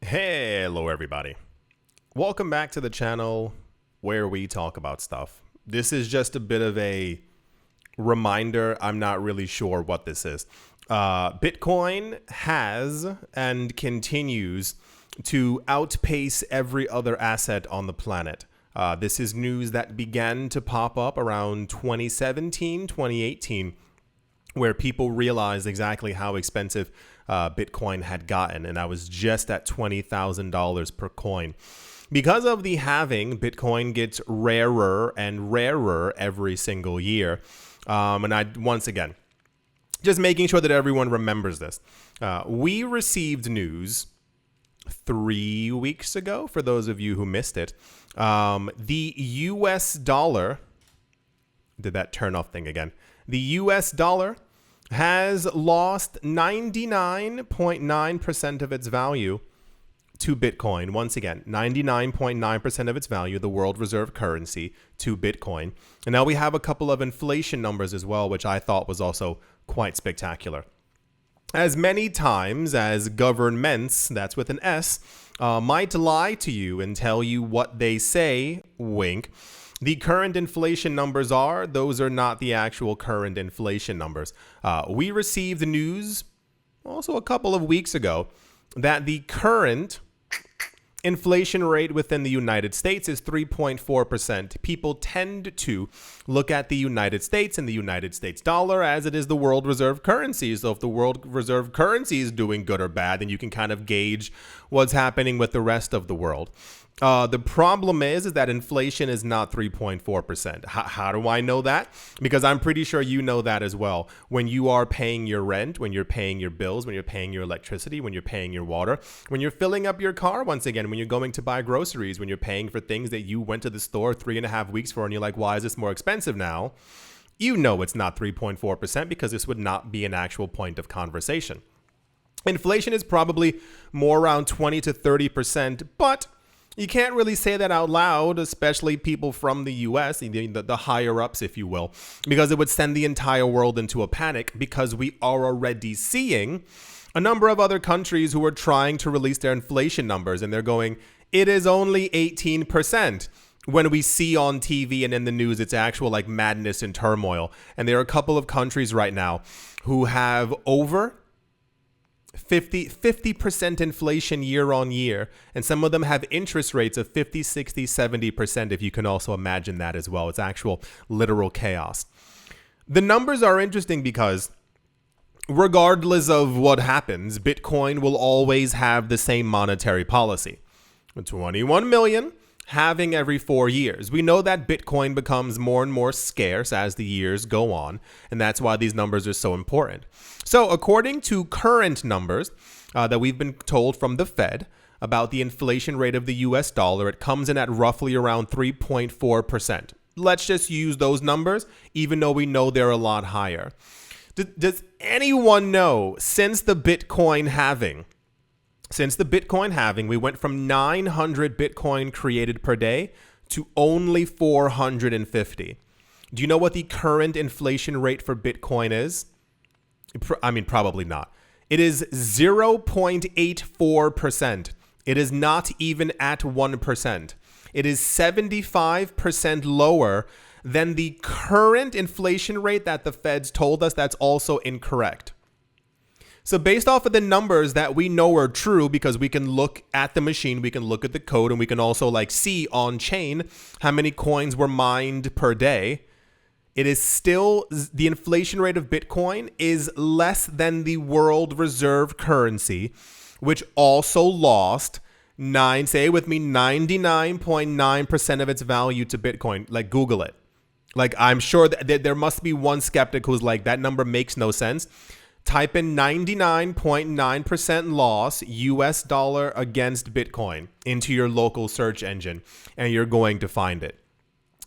Hello everybody. Welcome back to the channel where we talk about stuff. This is just a bit of a reminder. I'm not really sure what this is. Bitcoin has and continues to outpace every other asset on the planet. This is news that began to pop up around 2017, 2018, where people realized exactly how expensive Bitcoin had gotten, and I was just at $20,000 per coin. Because of the halving, Bitcoin gets rarer and rarer every single year. And I, once again, just making sure that everyone remembers this. We received news 3 weeks ago, for those of you who missed it. The US dollar, did that turn off thing again? The US dollar has lost 99.9% of its value to Bitcoin. Once again, 99.9% of its value, the world reserve currency, to Bitcoin. And now we have a couple of inflation numbers as well, which I thought was also quite spectacular. As many times as governments, that's with an S, might lie to you and tell you what they say, wink, the current inflation numbers those are not the actual current inflation numbers. We received the news also a couple of weeks ago that the current inflation rate within the United States is 3.4%. People tend to look at the United States and the United States dollar as it is the world reserve currency. So if the world reserve currency is doing good or bad, then you can kind of gauge what's happening with the rest of the world. The problem is that inflation is not 3.4%. How do I know that? Because I'm pretty sure you know that as well. When you are paying your rent, when you're paying your bills, when you're paying your electricity, when you're paying your water, when you're filling up your car, once again, when you're going to buy groceries, when you're paying for things that you went to the store 3.5 weeks for and you're like, why is this more expensive now? You know it's not 3.4% because this would not be an actual point of conversation. Inflation is probably more around 20 to 30%, but you can't really say that out loud, especially people from the US, the higher ups, if you will, because it would send the entire world into a panic because we are already seeing a number of other countries who are trying to release their inflation numbers and they're going, it is only 18%. When we see on TV and in the news, it's actual like madness and turmoil. And there are a couple of countries right now who have over 50% inflation year on year. And some of them have interest rates of 50, 60, 70%, if you can also imagine that as well. It's actual literal chaos. The numbers are interesting because regardless of what happens, Bitcoin will always have the same monetary policy. 21 million, halving every 4 years. We know that Bitcoin becomes more and more scarce as the years go on, and that's why these numbers are so important. So according to current numbers that we've been told from the Fed about the inflation rate of the US dollar, it comes in at roughly around 3.4%. Let's just use those numbers, even though we know they're a lot higher. Does anyone know, since the Bitcoin halving, we went from 900 Bitcoin created per day to only 450. Do you know what the current inflation rate for Bitcoin is? I mean, probably not. It is 0.84%. It is not even at 1%. It is 75% lower than the current inflation rate that the Feds told us that's also incorrect. So based off of the numbers that we know are true, because we can look at the machine, we can look at the code, and we can also see on chain how many coins were mined per day, it is still, the inflation rate of Bitcoin is less than the world reserve currency, which also lost say it with me, 99.9% of its value to Bitcoin. Google it. I'm sure that there must be one skeptic who's like, that number makes no sense. Type in 99.9% loss US dollar against Bitcoin into your local search engine, and you're going to find it.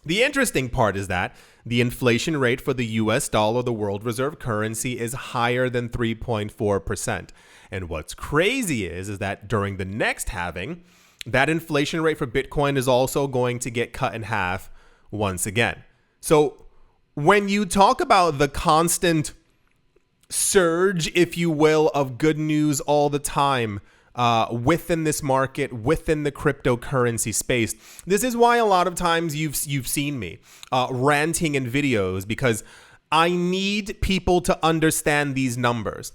The interesting part is that the inflation rate for the US dollar, the world reserve currency, is higher than 3.4%. And what's crazy is that during the next halving, that inflation rate for Bitcoin is also going to get cut in half once again. So when you talk about the constant surge, if you will, of good news all the time within this market, within the cryptocurrency space. This is why a lot of times you've seen me ranting in videos, because I need people to understand these numbers.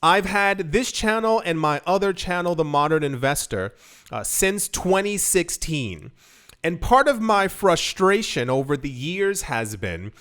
I've had this channel and my other channel, The Modern Investor, since 2016. And part of my frustration over the years has been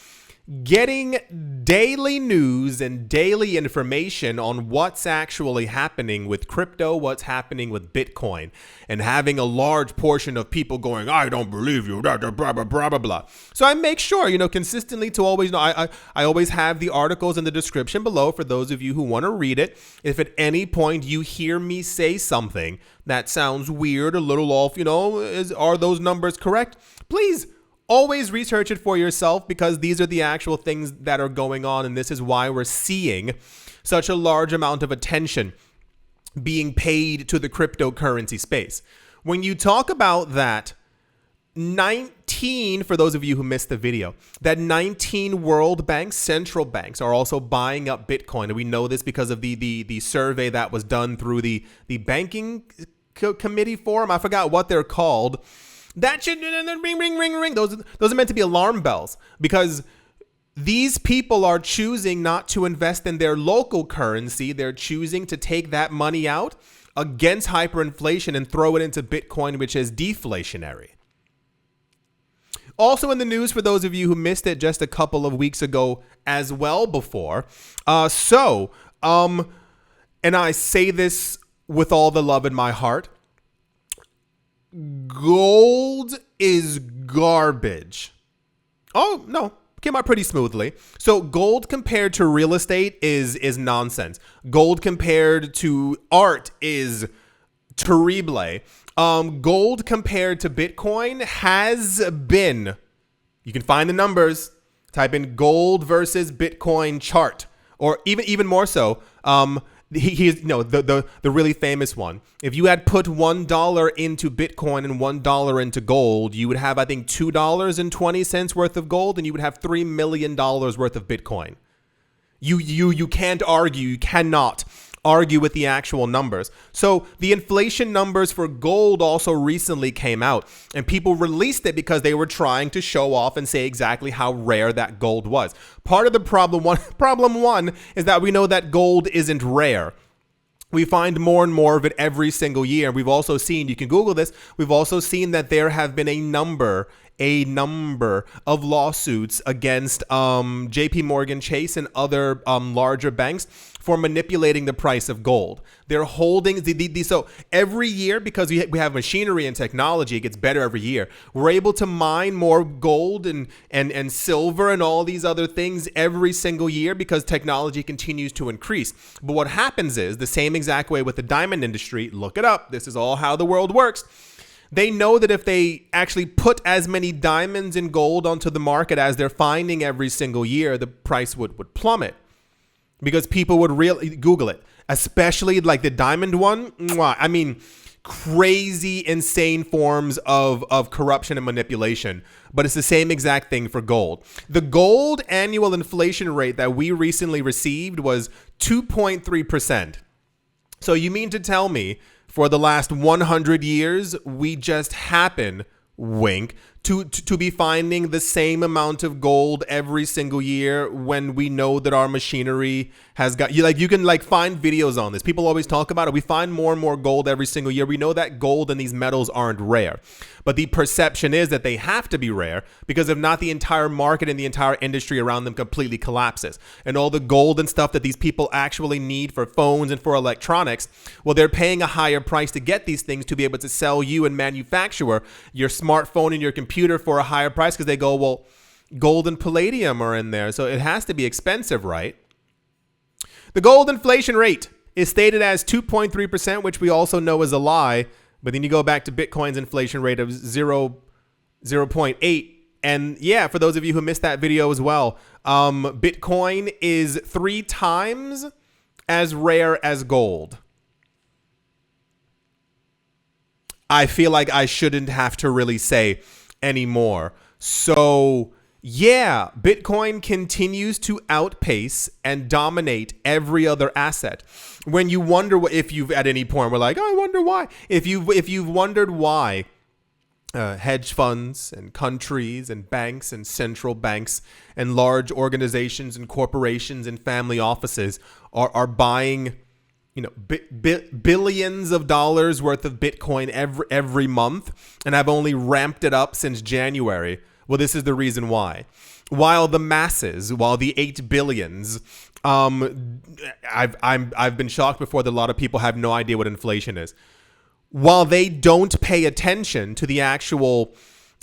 getting daily news and daily information on what's actually happening with crypto, what's happening with Bitcoin, and having a large portion of people going, I don't believe you, blah, blah, blah, blah, blah, blah. So I make sure, consistently to always know, I always have the articles in the description below for those of you who want to read it. If at any point you hear me say something that sounds weird, a little off, are those numbers correct? Please always research it for yourself, because these are the actual things that are going on. And this is why we're seeing such a large amount of attention being paid to the cryptocurrency space. When you talk about that 19, for those of you who missed the video, that 19 world banks, central banks, are also buying up Bitcoin. And we know this because of the survey that was done through the banking committee forum. I forgot what they're called. That should ring, ring, ring, ring. Those are meant to be alarm bells, because these people are choosing not to invest in their local currency. They're choosing to take that money out against hyperinflation and throw it into Bitcoin, which is deflationary. Also in the news, for those of you who missed it just a couple of weeks ago as well before. And I say this with all the love in my heart, gold is garbage. Oh, no. Came out pretty smoothly. So gold compared to real estate is nonsense. Gold compared to art is terrible. Gold compared to Bitcoin has been, you can find the numbers, type in gold versus Bitcoin chart, or even more so, the really famous one. If you had put $1 into Bitcoin and $1 into gold, you would have, I think, $2.20 worth of gold, and you would have $3 million worth of Bitcoin. You can't argue. You cannot argue with the actual numbers. So the inflation numbers for gold also recently came out, and people released it because they were trying to show off and say exactly how rare that gold was. Part of the problem one is that we know that gold isn't rare. We find more and more of it every single year. We've also seen, you can Google this, we've also seen that there have been a number of lawsuits against JP Morgan Chase and other larger banks for manipulating the price of gold. They're holding so every year, because we have machinery and technology, it gets better every year. We're able to mine more gold and silver and all these other things every single year because technology continues to increase. But what happens is the same exact way with the diamond industry. Look it up. This is all how the world works. They know that if they actually put as many diamonds and gold onto the market as they're finding every single year, the price would plummet, because people would really Google it, especially like the diamond one. I mean, crazy, insane forms of corruption and manipulation. But it's the same exact thing for gold. The gold annual inflation rate that we recently received was 2.3%. So you mean to tell me for the last 100 years, we just happen, wink, to be finding the same amount of gold every single year when we know that our machinery has got, you can find videos on this. People always talk about it. We find more and more gold every single year. We know that gold and these metals aren't rare, but the perception is that they have to be rare, because if not, the entire market and the entire industry around them completely collapses. And all the gold and stuff that these people actually need for phones and for electronics, well, they're paying a higher price to get these things to be able to sell you and manufacture your smartphone and your computer for a higher price, because they go, well, gold and palladium are in there, so it has to be expensive, right? The gold inflation rate is stated as 2.3%, which we also know is a lie. But then you go back to Bitcoin's inflation rate of 0.8. And yeah, for those of you who missed that video as well, Bitcoin is 3 times as rare as gold. I feel like I shouldn't have to really say anymore. So Yeah, Bitcoin continues to outpace and dominate every other asset. When you wonder if you've at any point we're like, oh, I wonder why. If you've wondered why hedge funds and countries and banks and central banks and large organizations and corporations and family offices are buying, billions of dollars worth of Bitcoin every month, and have only ramped it up since January. Well, this is the reason why. While the 8 billions, I've been shocked before that a lot of people have no idea what inflation is. While they don't pay attention to the actual,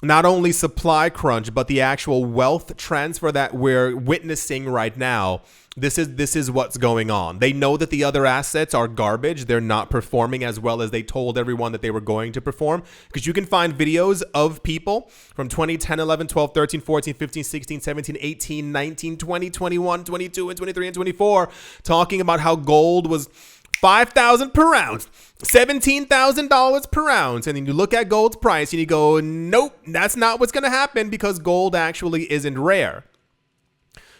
not only supply crunch, but the actual wealth transfer that we're witnessing right now, this is what's going on. They know that the other assets are garbage. They're not performing as well as they told everyone that they were going to perform. Because you can find videos of people from 2010, 11, 12, 13, 14, 15, 16, 17, 18, 19, 20, 21, 22, and 23, and 24 talking about how gold was $5,000 per ounce, $17,000 per ounce. And then you look at gold's price and you go, nope, that's not what's going to happen, because gold actually isn't rare.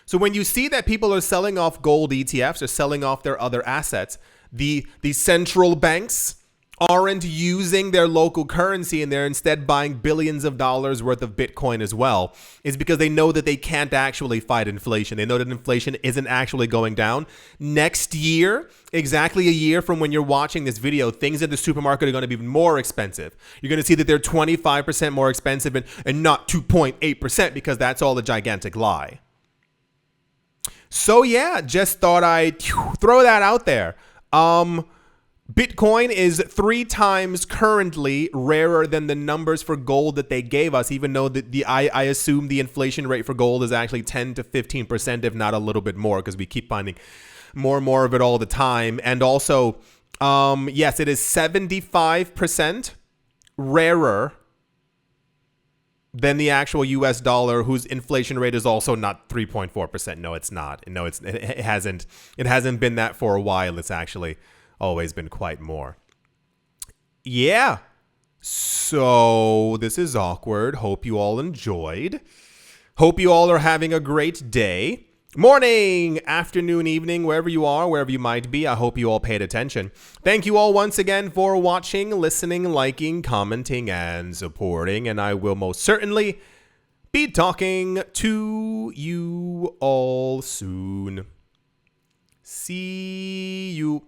So when you see that people are selling off gold ETFs or selling off their other assets, the central banks aren't using their local currency and they're instead buying billions of dollars worth of Bitcoin as well, is because they know that they can't actually fight inflation. They know that inflation isn't actually going down. Next year, exactly a year from when you're watching this video, things at the supermarket are going to be even more expensive. You're going to see that they're 25% more expensive and not 2.8%, because that's all a gigantic lie. So yeah, just thought I'd throw that out there. Bitcoin is 3 times currently rarer than the numbers for gold that they gave us, even though I assume the inflation rate for gold is actually 10 to 15%, if not a little bit more, because we keep finding more and more of it all the time. And also, yes, it is 75% rarer than the actual US dollar, whose inflation rate is also not 3.4%. No, it's not. No, it hasn't been that for a while. It's actually always been quite more. Yeah. So this is awkward. Hope you all enjoyed. Hope you all are having a great day. Morning, afternoon, evening, wherever you are, wherever you might be. I hope you all paid attention. Thank you all once again for watching, listening, liking, commenting, and supporting. And I will most certainly be talking to you all soon. See you.